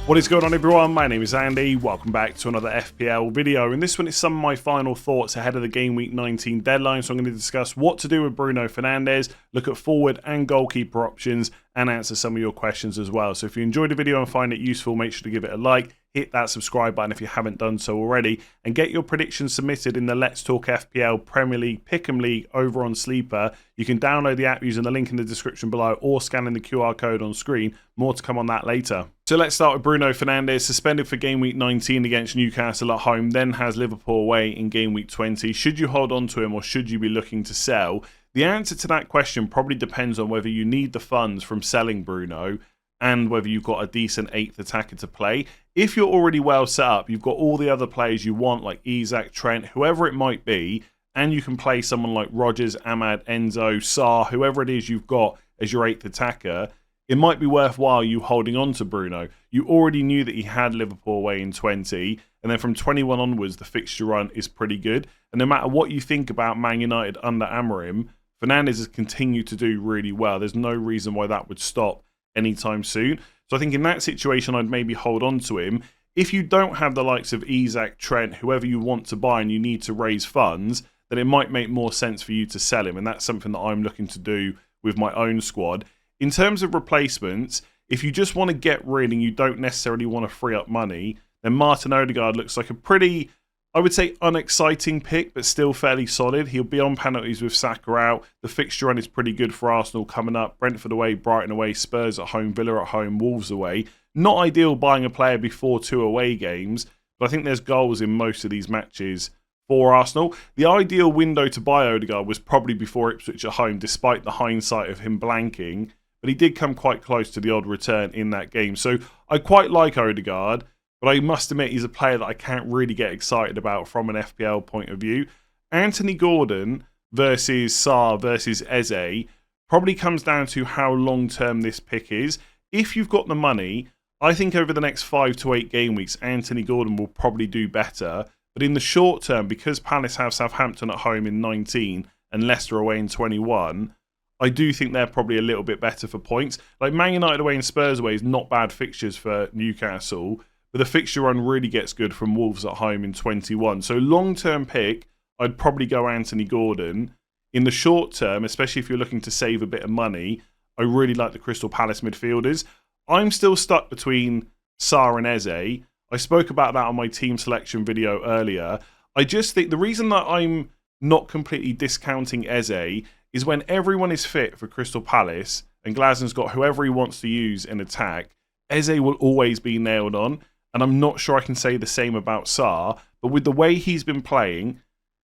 What is going on, everyone? My name is Andy. Welcome back to another FPL video. And this one is some of my final thoughts ahead of the Game Week 19 deadline. So I'm going to discuss what to do with Bruno Fernandes, look at forward and goalkeeper options, and answer some of your questions as well. So if you enjoyed the video and find it useful, make sure to give it a like, hit that subscribe button if you haven't done so already, and get your predictions submitted in the Let's Talk FPL Premier League Pick'em League over on Sleeper. You can download the app using the link in the description below or scanning the QR code on screen. More to come on that later. So let's start with Bruno Fernandes, suspended for Game Week 19 against Newcastle at home, then has Liverpool away in Game Week 20. Should you hold on to him or should you be looking to sell? The answer to that question probably depends on whether you need the funds from selling Bruno and whether you've got a decent 8th attacker to play. If you're already well set up, you've got all the other players you want, like Isak, Trent, whoever it might be, and you can play someone like Rodgers, Ahmad, Enzo, Sarr, whoever it is you've got as your 8th attacker, it might be worthwhile you holding on to Bruno. You already knew that he had Liverpool away in 20, and then from 21 onwards, the fixture run is pretty good. And no matter what you think about Man United under Amorim, Fernandes has continued to do really well. There's no reason why that would stop anytime soon. So I think in that situation, I'd maybe hold on to him. If you don't have the likes of Isak, Trent, whoever you want to buy, and you need to raise funds, then it might make more sense for you to sell him. And that's something that I'm looking to do with my own squad. In terms of replacements, if you just want to get rid and you don't necessarily want to free up money, then Martin Odegaard looks like a pretty, I would say, unexciting pick, but still fairly solid. He'll be on penalties with Saka out. The fixture run is pretty good for Arsenal coming up. Brentford away, Brighton away, Spurs at home, Villa at home, Wolves away. Not ideal buying a player before 2 away games, but I think there's goals in most of these matches for Arsenal. The ideal window to buy Odegaard was probably before Ipswich at home, despite the hindsight of him blanking. But he did come quite close to the odd return in that game. So I quite like Odegaard, but I must admit he's a player that I can't really get excited about from an FPL point of view. Anthony Gordon versus Sarr versus Eze probably comes down to how long-term this pick is. If you've got the money, I think over the next 5 to 8 game weeks, Anthony Gordon will probably do better. But in the short term, because Palace have Southampton at home in 19 and Leicester away in 21, I do think they're probably a little bit better for points. Like Man United away and Spurs away is not bad fixtures for Newcastle, but the fixture run really gets good from Wolves at home in 21. So long-term pick, I'd probably go Anthony Gordon. In the short term, especially if you're looking to save a bit of money, I really like the Crystal Palace midfielders. I'm still stuck between Sarr and Eze. I spoke about that on my team selection video earlier. I just think the reason that I'm not completely discounting Eze is when everyone is fit for Crystal Palace and Glasner's got whoever he wants to use in attack, Eze will always be nailed on. And I'm not sure I can say the same about Sarr, but with the way he's been playing,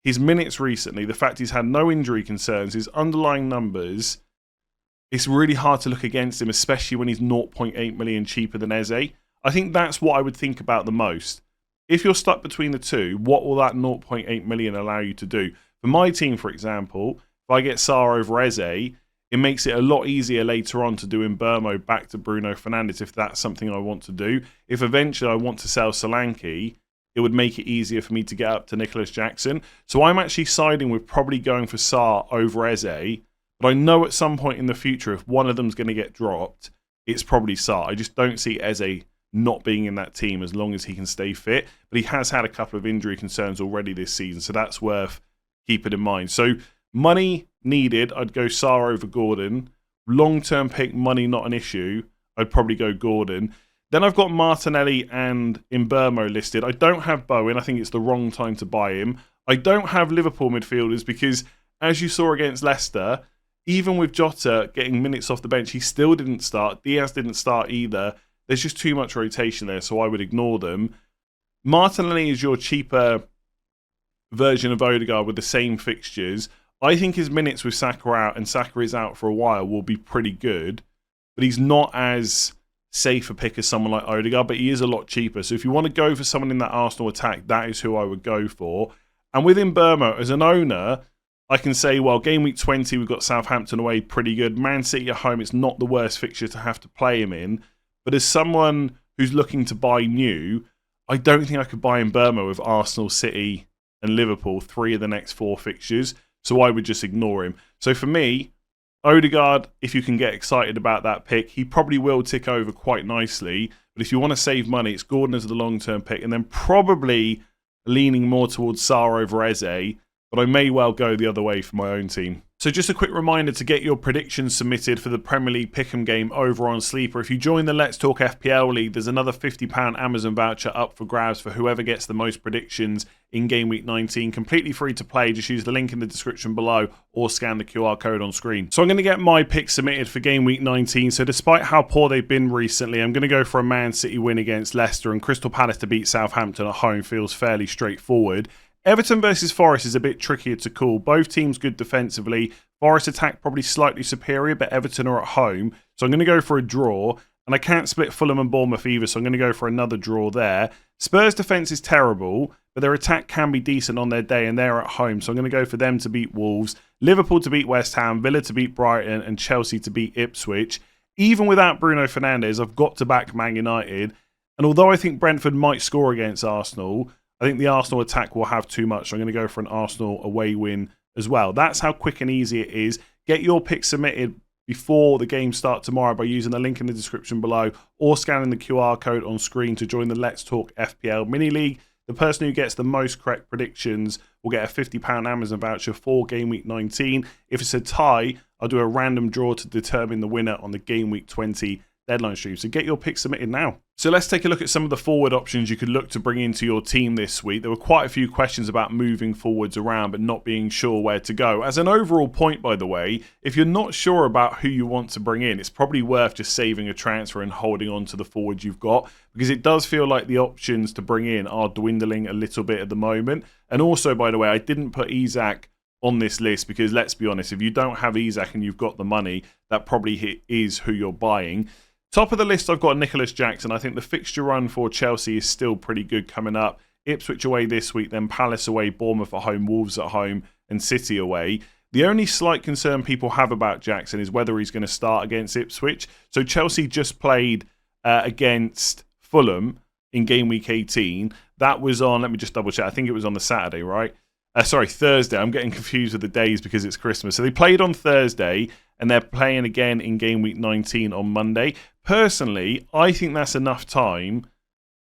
his minutes recently, the fact he's had no injury concerns, his underlying numbers, it's really hard to look against him, especially when he's 0.8 million cheaper than Eze. I think that's what I would think about the most. If you're stuck between the two, what will that 0.8 million allow you to do? For my team, for example, if I get Sarr over Eze, it makes it a lot easier later on to do Mbeumo back to Bruno Fernandes if that's something I want to do. If eventually I want to sell Solanke, it would make it easier for me to get up to Nicholas Jackson. So I'm actually siding with probably going for Sarr over Eze, but I know at some point in the future, if one of them's going to get dropped, it's probably Sarr. I just don't see Eze not being in that team as long as he can stay fit. But he has had a couple of injury concerns already this season, so that's worth keeping in mind. So money needed, I'd go Sarr over Gordon. Long-term pick, money not an issue, I'd probably go Gordon. Then I've got Martinelli and Mbeumo listed. I don't have Bowen. I think it's the wrong time to buy him. I don't have Liverpool midfielders because, as you saw against Leicester, even with Jota getting minutes off the bench, he still didn't start. Diaz didn't start either. There's just too much rotation there, so I would ignore them. Martinelli is your cheaper version of Odegaard with the same fixtures. I think his minutes with Saka out, and Saka is out for a while, will be pretty good. But he's not as safe a pick as someone like Odegaard, but he is a lot cheaper. So if you want to go for someone in that Arsenal attack, that is who I would go for. And with Mbeumo, as an owner, I can say, well, Game Week 20, we've got Southampton away, pretty good. Man City at home, it's not the worst fixture to have to play him in. But as someone who's looking to buy new, I don't think I could buy Mbeumo with Arsenal, City and Liverpool, 3 of the next 4 fixtures. So I would just ignore him. So for me, Odegaard, if you can get excited about that pick, he probably will tick over quite nicely. But if you want to save money, it's Gordon as the long-term pick, and then probably leaning more towards Sarr over Eze, but I may well go the other way for my own team. So just a quick reminder to get your predictions submitted for the Premier League Pick'em game over on Sleeper. If you join the Let's Talk FPL League, there's another £50 Amazon voucher up for grabs for whoever gets the most predictions in Game Week 19. Completely free to play. Just use the link in the description below or scan the QR code on screen. So I'm going to get my picks submitted for Game Week 19. So despite how poor they've been recently, I'm going to go for a Man City win against Leicester, and Crystal Palace to beat Southampton at home feels fairly straightforward. Everton versus Forest is a bit trickier to call. Both teams good defensively. Forest attack probably slightly superior, but Everton are at home. So I'm going to go for a draw. And I can't split Fulham and Bournemouth either, so I'm going to go for another draw there. Spurs' defence is terrible, but their attack can be decent on their day, and they're at home. So I'm going to go for them to beat Wolves, Liverpool to beat West Ham, Villa to beat Brighton, and Chelsea to beat Ipswich. Even without Bruno Fernandes, I've got to back Man United. And although I think Brentford might score against Arsenal, I think the Arsenal attack will have too much. So I'm going to go for an Arsenal away win as well. That's how quick and easy it is. Get your picks submitted before the game starts tomorrow by using the link in the description below or scanning the QR code on screen to join the Let's Talk FPL Mini League. The person who gets the most correct predictions will get a £50 Amazon voucher for Game Week 19. If it's a tie, I'll do a random draw to determine the winner on the Game Week 20 deadline stream. So get your picks submitted now. So let's take a look at some of the forward options you could look to bring into your team this week. There were quite a few questions about moving forwards around but not being sure where to go. As an overall point, by the way, if you're not sure about who you want to bring in, it's probably worth just saving a transfer and holding on to the forwards you've got, because it does feel like the options to bring in are dwindling a little bit at the moment. And also, by the way, I didn't put Isak on this list because, let's be honest, if you don't have Isak and you've got the money, that probably is who you're buying. Top of the list, I've got Nicholas Jackson. I think the fixture run for Chelsea is still pretty good coming up. Ipswich away this week, then Palace away, Bournemouth at home, Wolves at home, and City away. The only slight concern people have about Jackson is whether he's going to start against Ipswich. So Chelsea just played against Fulham in Game Week 18. That was on, let me just double check, I think it was on the Saturday, right? Thursday. I'm getting confused with the days because it's Christmas. So they played on Thursday, and they're playing again in Game Week 19 on Monday. Personally, I think that's enough time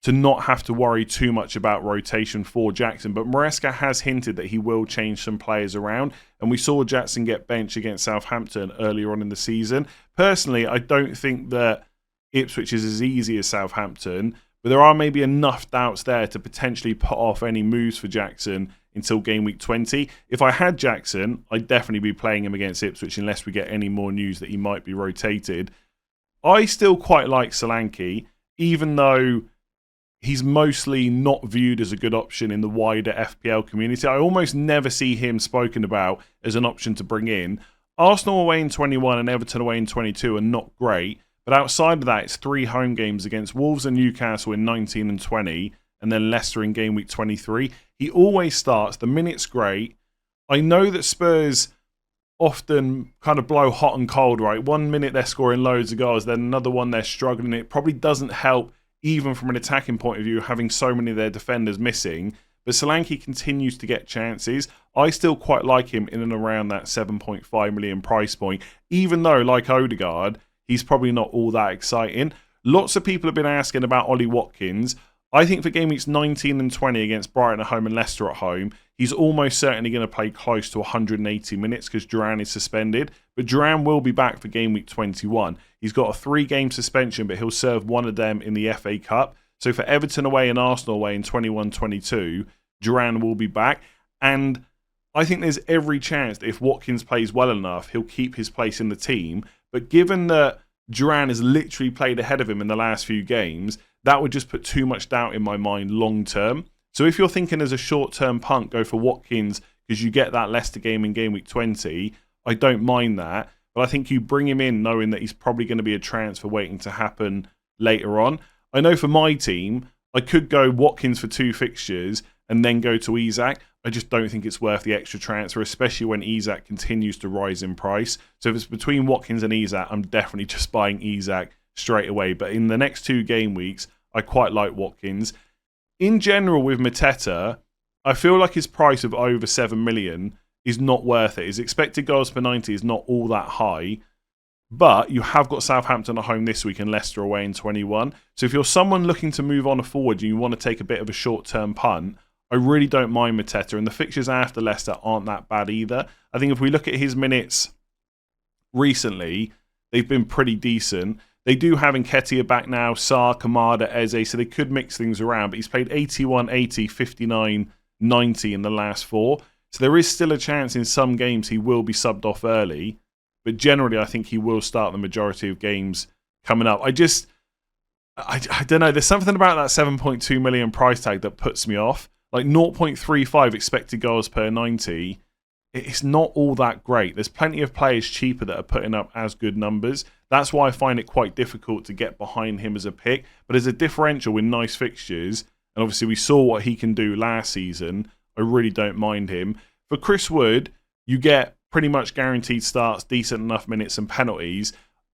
to not have to worry too much about rotation for Jackson. But Maresca has hinted that he will change some players around, and we saw Jackson get benched against Southampton earlier on in the season. Personally, I don't think that Ipswich is as easy as Southampton, but there are maybe enough doubts there to potentially put off any moves for Jackson until Game Week 20. If I had Jackson, I'd definitely be playing him against Ipswich unless we get any more news that he might be rotated. I still quite like Solanke, even though he's mostly not viewed as a good option in the wider FPL community. I almost never see him spoken about as an option to bring in. Arsenal away in 21 and Everton away in 22 are not great, but outside of that, it's 3 home games against Wolves and Newcastle in 19 and 20, and then Leicester in Game Week 23. He always starts. The minute's great. I know that Spurs often kind of blow hot and cold, right? 1 minute they're scoring loads of goals, then another one they're struggling. It probably doesn't help, even from an attacking point of view, having so many of their defenders missing. But Solanke continues to get chances. I still quite like him in and around that 7.5 million price point, even though, like Odegaard, he's probably not all that exciting. Lots of people have been asking about Ollie Watkins. I think for Game Weeks 19 and 20 against Brighton at home and Leicester at home, he's almost certainly going to play close to 180 minutes because Duran is suspended. But Duran will be back for Game Week 21. He's got a 3-game suspension, but he'll serve one of them in the FA Cup. So for Everton away and Arsenal away in 21-22, Duran will be back. And I think there's every chance that if Watkins plays well enough, he'll keep his place in the team. But given that Duran has literally played ahead of him in the last few games, that would just put too much doubt in my mind long term. So if you're thinking as a short-term punt, go for Watkins because you get that Leicester game in Game Week 20. I don't mind that. But I think you bring him in knowing that he's probably going to be a transfer waiting to happen later on. I know for my team, I could go Watkins for 2 fixtures and then go to Isak. I just don't think it's worth the extra transfer, especially when Isak continues to rise in price. So if it's between Watkins and Isak, I'm definitely just buying Isak straight away. But in the next 2 game weeks, I quite like Watkins. In general, with Mateta, I feel like his price of over 7 million is not worth it. His expected goals per 90 is not all that high. But you have got Southampton at home this week and Leicester away in 21. So if you're someone looking to move on a forward and you want to take a bit of a short-term punt, I really don't mind Mateta. And the fixtures after Leicester aren't that bad either. I think if we look at his minutes recently, they've been pretty decent. They do have Nketiah back now, Sarr, Kamada, Eze, so they could mix things around. But he's played 81, 80, 59, 90 in the last 4. So there is still a chance in some games he will be subbed off early. But generally, I think he will start the majority of games coming up. I don't know. There's something about that 7.2 million price tag that puts me off. Like 0.35 expected goals per 90. It's not all that great. There's plenty of players cheaper that are putting up as good numbers. That's why I find it quite difficult to get behind him as a pick. But as a differential with nice fixtures, and obviously we saw what he can do last season, I really don't mind him. For Chris Wood, you get pretty much guaranteed starts, decent enough minutes and penalties.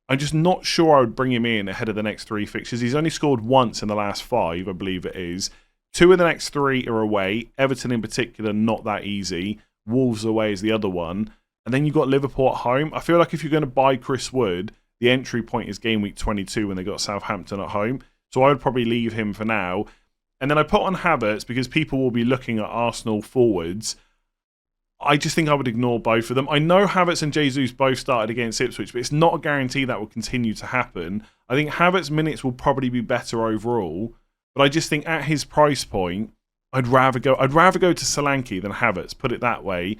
I'm just not sure I would bring him in ahead of the next 3 fixtures. He's only scored once in the last 5, I believe it is. 2 of the next 3 are away. Everton in particular, not that easy. Wolves away is the other one. And then you've got Liverpool at home. I feel like if you're going to buy Chris Wood, the entry point is game week 22 when they got Southampton at home. So I would probably leave him for now. And then I put on Havertz because people will be looking at Arsenal forwards. I just think I would ignore both of them. I know Havertz and Jesus both started against Ipswich, but it's not a guarantee that will continue to happen. I think Havertz's minutes will probably be better overall, but I just think at his price point, I'd rather go to Solanke than Havertz, put it that way.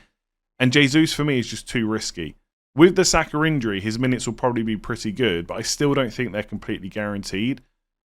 And Jesus for me is just too risky. With the Saka injury, his minutes will probably be pretty good, but I still don't think they're completely guaranteed.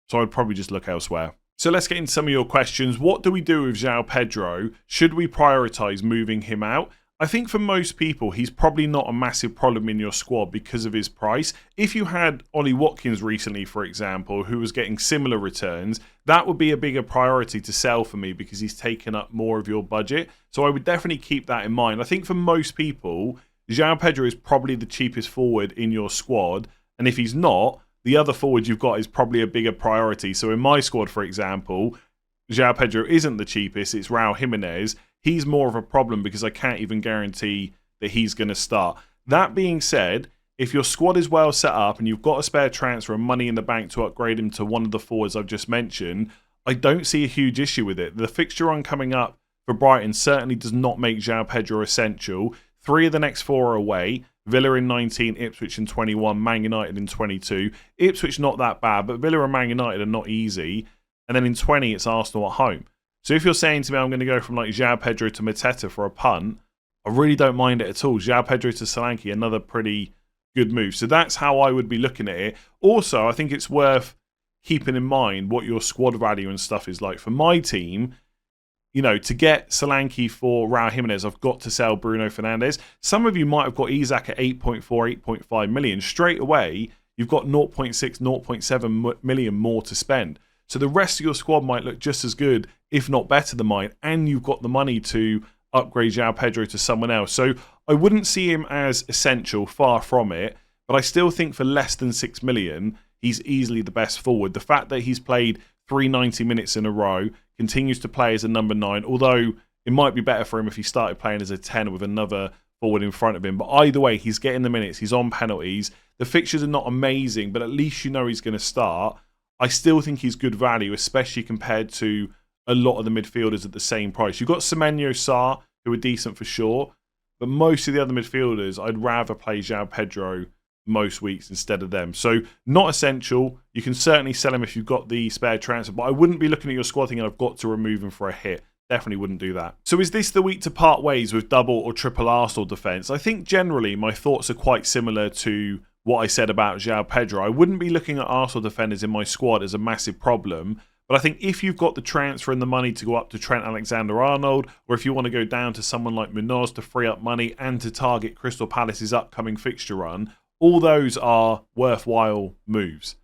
So I'd probably just look elsewhere. So let's get into some of your questions. What do we do with João Pedro? Should we prioritise moving him out? I think for most people, he's probably not a massive problem in your squad because of his price. If you had Ollie Watkins recently, for example, who was getting similar returns, that would be a bigger priority to sell for me because he's taken up more of your budget. So I would definitely keep that in mind. I think for most people, João Pedro is probably the cheapest forward in your squad. And if he's not, the other forward you've got is probably a bigger priority. So in my squad, for example, João Pedro isn't the cheapest. It's Raul Jimenez. He's more of a problem because I can't even guarantee that he's going to start. That being said, if your squad is well set up and you've got a spare transfer and money in the bank to upgrade him to one of the forwards I've just mentioned, I don't see a huge issue with it. The fixture run coming up for Brighton certainly does not make João Pedro essential. 3 of the next 4 are away. Villa in 19, Ipswich in 21, Man United in 22. Ipswich not that bad, but Villa and Man United are not easy. And then in 20, it's Arsenal at home. So if you're saying to me I'm going to go from like João Pedro to Mateta for a punt, I really don't mind it at all. João Pedro to Solanke, another pretty good move. So that's how I would be looking at it. Also, I think it's worth keeping in mind what your squad value and stuff is like. For my team, you know, to get Solanke for Raul Jimenez, I've got to sell Bruno Fernandes. Some of you might have got Isak at 8.4, 8.5 million. Straight away, you've got 0.6, 0.7 million more to spend. So the rest of your squad might look just as good, if not better than mine, and you've got the money to upgrade João Pedro to someone else. So I wouldn't see him as essential, far from it, but I still think for less than 6 million, he's easily the best forward. The fact that he's played 390 minutes in a row, continues to play as a number 9, although it might be better for him if he started playing as a 10 with another forward in front of him. But either way, he's getting the minutes, he's on penalties. The fixtures are not amazing, but at least you know he's going to start. I still think he's good value, especially compared to a lot of the midfielders at the same price. You've got Semenyo, Sarr, who are decent for sure, but most of the other midfielders, I'd rather play João Pedro most weeks instead of them. So not essential. You can certainly sell him if you've got the spare transfer, but I wouldn't be looking at your squad thinking I've got to remove him for a hit. Definitely wouldn't do that. So is this the week to part ways with double or triple Arsenal defence? I think generally my thoughts are quite similar to what I said about João Pedro. I wouldn't be looking at Arsenal defenders in my squad as a massive problem, but I think if you've got the transfer and the money to go up to Trent Alexander-Arnold, or if you want to go down to someone like Munoz to free up money and to target Crystal Palace's upcoming fixture run, all those are worthwhile moves.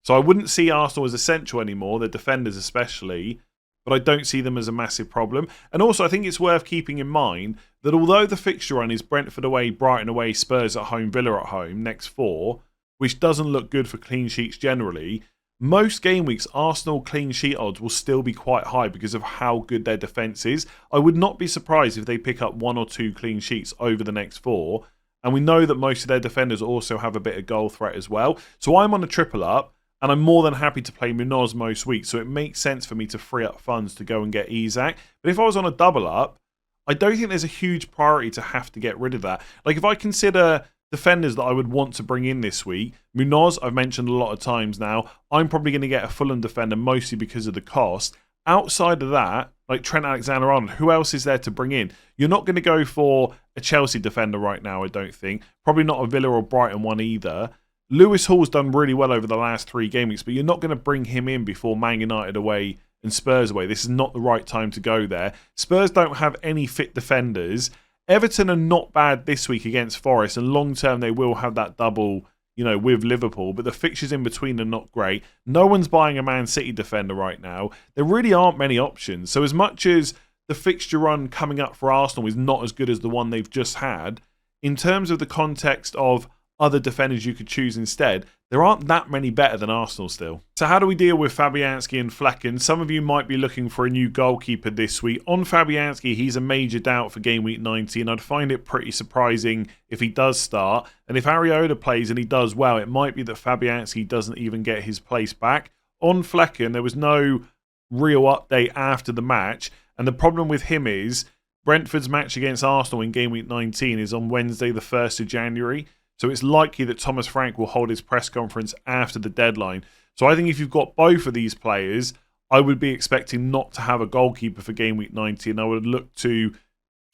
So I wouldn't see Arsenal as essential anymore, their defenders especially, but I don't see them as a massive problem. And also I think it's worth keeping in mind that although the fixture run is Brentford away, Brighton away, Spurs at home, Villa at home, next 4, which doesn't look good for clean sheets generally, most game weeks, Arsenal clean sheet odds will still be quite high because of how good their defence is. I would not be surprised if they pick up 1 or 2 clean sheets over the next 4. And we know that most of their defenders also have a bit of goal threat as well. So I'm on a triple up, and I'm more than happy to play Munoz most weeks. So it makes sense for me to free up funds to go and get Isak. But if I was on a double up, I don't think there's a huge priority to have to get rid of that. Like if I consider defenders that I would want to bring in this week, Munoz, I've mentioned a lot of times now. I'm probably going to get a Fulham defender mostly because of the cost. Outside of that, like Trent Alexander-Arnold, who else is there to bring in? You're not going to go for a Chelsea defender right now, I don't think. Probably not a Villa or Brighton one either. Lewis Hall's done really well over the last 3 game weeks, but you're not going to bring him in before Man United away and Spurs away. This is not the right time to go there. Spurs don't have any fit defenders. Everton are not bad this week against Forest, and long term they will have that double, with Liverpool, but the fixtures in between are not great. No one's buying a Man City defender right now. There really aren't many options. So as much as the fixture run coming up for Arsenal is not as good as the one they've just had, in terms of the context of other defenders you could choose instead, there aren't that many better than Arsenal still. So how do we deal with Fabianski and Flekken? Some of you might be looking for a new goalkeeper this week. On Fabianski, he's a major doubt for game week 19. I'd find it pretty surprising if he does start. And if Areola plays and he does well, it might be that Fabianski doesn't even get his place back. On Flekken, there was no real update after the match. And the problem with him is Brentford's match against Arsenal in game week 19 is on Wednesday, the 1st of January. So it's likely that Thomas Frank will hold his press conference after the deadline. So I think if you've got both of these players, I would be expecting not to have a goalkeeper for game week 19. I would look to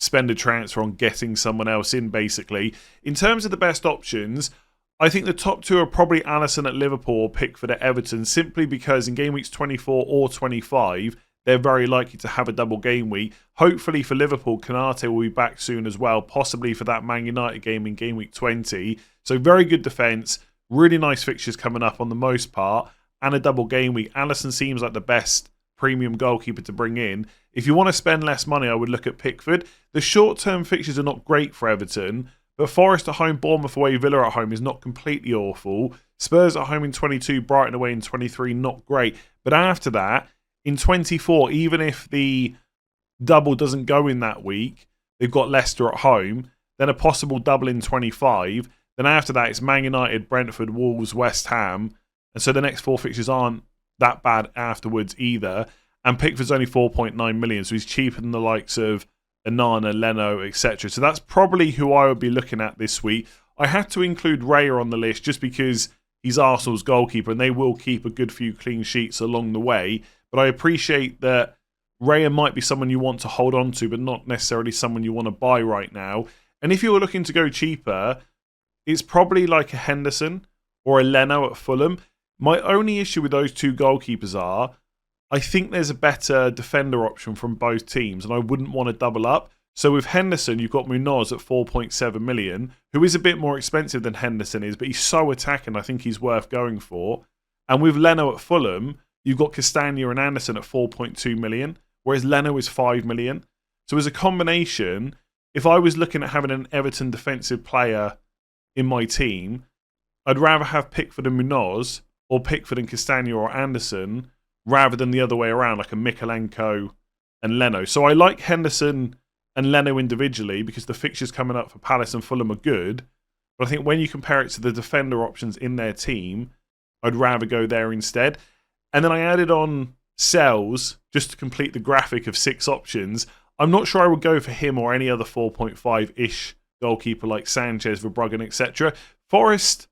spend a transfer on getting someone else in, basically. In terms of the best options, I think the top 2 are probably Alisson at Liverpool or Pickford at Everton, simply because in game weeks 24 or 25, they're very likely to have a double game week. Hopefully for Liverpool, Konate will be back soon as well, possibly for that Man United game in game week 20. So very good defence, really nice fixtures coming up on the most part, and a double game week. Alisson seems like the best premium goalkeeper to bring in. If you want to spend less money, I would look at Pickford. The short-term fixtures are not great for Everton, but Forest at home, Bournemouth away, Villa at home is not completely awful. Spurs at home in 22, Brighton away in 23, not great. But after that, in 24, even if the double doesn't go in that week, they've got Leicester at home, then a possible double in 25. Then after that, it's Man United, Brentford, Wolves, West Ham. And so the next 4 fixtures aren't that bad afterwards either. And Pickford's only 4.9 million, so he's cheaper than the likes of Onana, Leno, etc. So that's probably who I would be looking at this week. I had to include Raya on the list just because he's Arsenal's goalkeeper and they will keep a good few clean sheets along the way. But I appreciate that Raya might be someone you want to hold on to, but not necessarily someone you want to buy right now. And if you're looking to go cheaper, it's probably like a Henderson or a Leno at Fulham. My only issue with those 2 goalkeepers are, I think there's a better defender option from both teams, and I wouldn't want to double up. So with Henderson, you've got Munoz at 4.7 million, who is a bit more expensive than Henderson is, but he's so attacking, I think he's worth going for. And with Leno at Fulham, you've got Castagna and Anderson at 4.2 million, whereas Leno is 5 million. So as a combination, if I was looking at having an Everton defensive player in my team, I'd rather have Pickford and Munoz, or Pickford and Castagna or Anderson, rather than the other way around, like a Mikalenko and Leno. So I like Henderson and Leno individually because the fixtures coming up for Palace and Fulham are good. But I think when you compare it to the defender options in their team, I'd rather go there instead. And then I added on Sells just to complete the graphic of 6 options. I'm not sure I would go for him or any other 4.5-ish goalkeeper like Sanchez, Verbruggen, etc. Forest,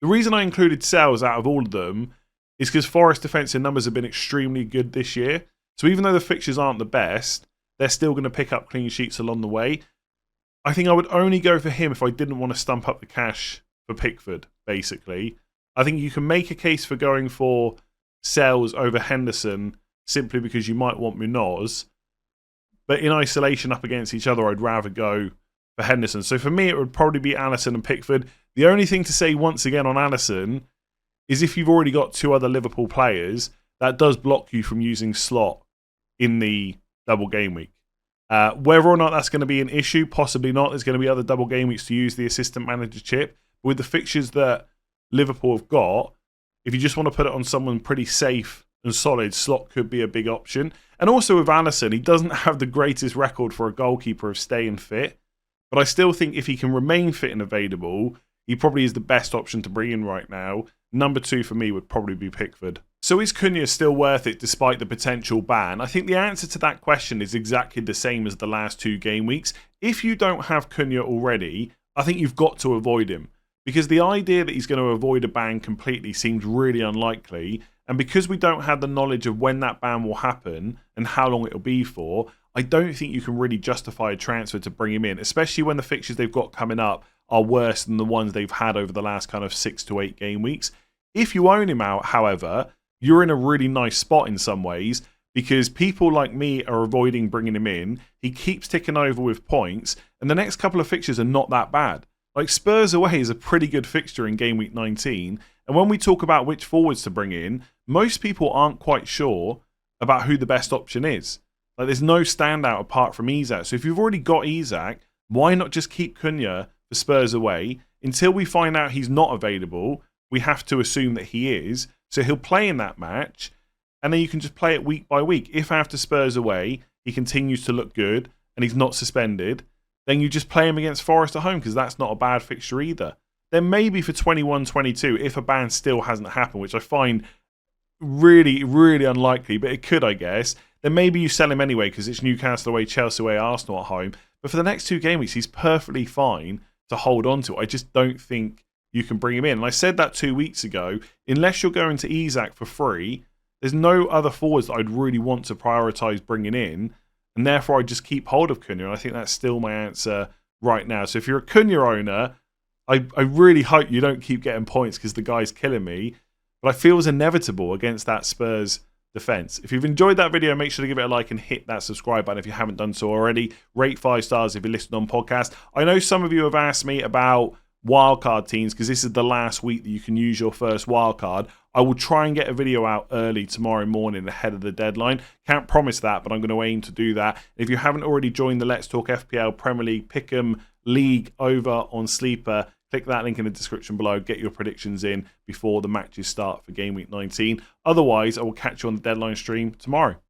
the reason I included Sells out of all of them is because Forest defensive numbers have been extremely good this year. So even though the fixtures aren't the best, they're still going to pick up clean sheets along the way. I think I would only go for him if I didn't want to stump up the cash for Pickford, basically. I think you can make a case for going for Sells over Henderson simply because you might want Munoz. But in isolation up against each other, I'd rather go for Henderson. So for me, it would probably be Alisson and Pickford. The only thing to say once again on Alisson is if you've already got 2 other Liverpool players, that does block you from using Slot in the double game week. Whether or not that's going to be an issue, possibly not. There's going to be other double game weeks to use the assistant manager chip. But with the fixtures that Liverpool have got, if you just want to put it on someone pretty safe and solid, Slot could be a big option. And also with Alisson, he doesn't have the greatest record for a goalkeeper of staying fit. But I still think if he can remain fit and available, he probably is the best option to bring in right now. Number 2 for me would probably be Pickford. So is Cunha still worth it despite the potential ban? I think the answer to that question is exactly the same as the last 2 game weeks. If you don't have Cunha already, I think you've got to avoid him. Because the idea that he's going to avoid a ban completely seems really unlikely. And because we don't have the knowledge of when that ban will happen and how long it'll be for, I don't think you can really justify a transfer to bring him in, especially when the fixtures they've got coming up are worse than the ones they've had over the last kind of 6 to 8 game weeks. If you own him out, however, you're in a really nice spot in some ways because people like me are avoiding bringing him in. He keeps ticking over with points, and the next couple of fixtures are not that bad. Like Spurs away is a pretty good fixture in game week 19, and when we talk about which forwards to bring in, most people aren't quite sure about who the best option is. Like there's no standout apart from Isak. So if you've already got Isak, why not just keep Cunha for Spurs away until we find out he's not available? We have to assume that he is. So he'll play in that match, and then you can just play it week by week. If after Spurs away, he continues to look good and he's not suspended, then you just play him against Forest at home because that's not a bad fixture either. Then maybe for 21-22, if a ban still hasn't happened, which I find really, really unlikely, but it could, I guess, then maybe you sell him anyway because it's Newcastle away, Chelsea away, Arsenal at home. But for the next 2 game weeks, he's perfectly fine to hold on to. I just don't think you can bring him in. And I said that 2 weeks ago. Unless you're going to Isak for free, there's no other forwards that I'd really want to prioritise bringing in. And therefore, I just keep hold of Cunha. And I think that's still my answer right now. So if you're a Cunha owner, I really hope you don't keep getting points because the guy's killing me. But I feel it's inevitable against that Spurs defence. If you've enjoyed that video, make sure to give it a like and hit that subscribe button if you haven't done so already. Rate 5 stars if you're listening on podcast. I know some of you have asked me about wildcard teams because this is the last week that you can use your first wildcard. I will try and get a video out early tomorrow morning ahead of the deadline. Can't promise that, but I'm going to aim to do that. If you haven't already joined the Let's Talk FPL Premier League Pick'em League over on Sleeper, click that link in the description below. Get your predictions in before the matches start for Game Week 19. Otherwise, I will catch you on the deadline stream tomorrow.